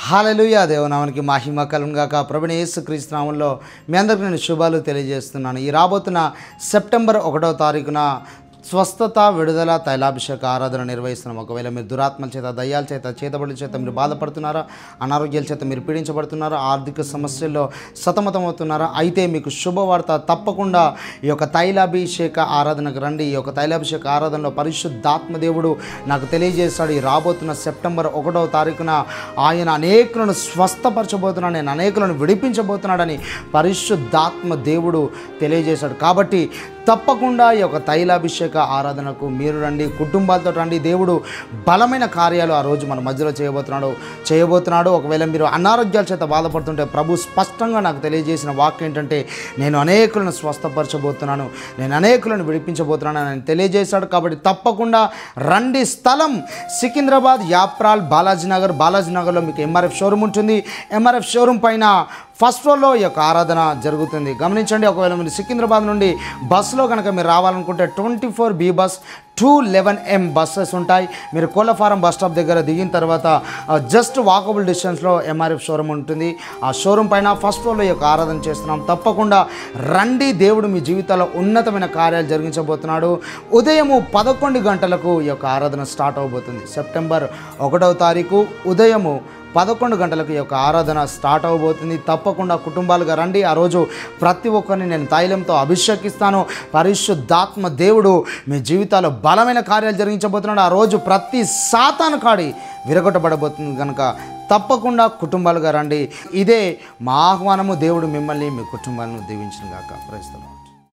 హల్లెలూయా దేవునామానికి మహిమ కలుగును గాక. ప్రభువైన యేసుక్రీస్తు నామములో మీ అందరికీ నేను శుభాలు తెలియజేస్తున్నాను. ఈ రాబోతున్న సెప్టెంబర్ 1వ తారీఖున స్వస్థత విడుదల తైలాభిషేక ఆరాధన నిర్వహిస్తున్నాం. ఒకవేళ మీరు దురాత్మల చేత, దయ్యాల చేత, చేతబడుల చేత మీరు బాధపడుతున్నారా, అనారోగ్యాల చేత మీరు పీడించబడుతున్నారా, ఆర్థిక సమస్యల్లో సతమతమవుతున్నారా, అయితే మీకు శుభవార్త. తప్పకుండా ఈ యొక్క తైలాభిషేక ఆరాధనకు రండి. ఈ యొక్క తైలాభిషేక ఆరాధనలో పరిశుద్ధాత్మ దేవుడు నాకు తెలియజేశాడు. ఈ రాబోతున్న సెప్టెంబర్ 1వ తారీఖున ఆయన అనేకులను స్వస్థపరచబోతున్నాడు, నేను అనేకులను విడిపించబోతున్నాడని పరిశుద్ధాత్మ దేవుడు తెలియజేశాడు. కాబట్టి తప్పకుండా ఈ యొక్క తైలాభిషేక ఆరాధనకు మీరు రండి, కుటుంబాలతో రండి. దేవుడు బలమైన కార్యాలు ఆ రోజు మన మధ్యలో చేయబోతున్నాడు. ఒకవేళ మీరు అనారోగ్యాల చేత బాధపడుతుంటే ప్రభు స్పష్టంగా నాకు తెలియజేసిన వాక్యం ఏంటంటే, నేను అనేకులను స్వస్థపరచబోతున్నాను, నేను అనేకులను విడిపించబోతున్నాను అని తెలియజేశాడు. కాబట్టి తప్పకుండా రండి. స్థలం సికింద్రాబాద్ యాప్రాల్ బాలాజీ నగర్లో మీకు ఎంఆర్ఎఫ్ షోరూమ్ ఉంటుంది. ఎంఆర్ఎఫ్ షోరూమ్ పైన ఫస్ట్ ఫ్లోర్లో ఈ యొక్క ఆరాధన జరుగుతుంది. గమనించండి. ఒకవేళ మీరు సికింద్రాబాద్ నుండి బస్సులో కనుక మీరు రావాలనుకుంటే 24B బస్ 211M బస్సెస్ ఉంటాయి. మీరు కోళ్ళఫారం బస్ స్టాప్ దగ్గర దిగిన తర్వాత జస్ట్ వాకబుల్ డిస్టెన్స్లో ఎంఆర్ఎఫ్ షోరూమ్ ఉంటుంది. ఆ షోరూమ్ పైన ఫస్ట్ ఫ్లోర్లో ఈ యొక్క ఆరాధన చేస్తున్నాం. తప్పకుండా రండి. దేవుడు మీ జీవితాల్లో ఉన్నతమైన కార్యాలు జరిగించబోతున్నాడు. ఉదయము 11 గంటలకు ఈ యొక్క ఆరాధన స్టార్ట్ అవబోతుంది. సెప్టెంబర్ 1వ తారీఖు ఉదయము 11 గంటలకు ఈ యొక్క ఆరాధన స్టార్ట్ అవబోతుంది. తప్పకుండా కుటుంబాలుగా రండి. ఆ రోజు ప్రతి ఒక్కరిని నేను తైలంతో అభిషేకిస్తాను. పరిశుద్ధాత్మ దేవుడు మీ జీవితాల్లో బలమైన కార్యాలు జరిగించబోతున్నాడు. ఆ రోజు ప్రతి సాతాను కాడి విరగొట్టబడబోతుంది కనుక తప్పకుండా కుటుంబాలుగా రండి. ఇదే మా ఆహ్వానము. దేవుడు మిమ్మల్ని, మీ కుటుంబాలను దీవించును గాక. Praise the lord.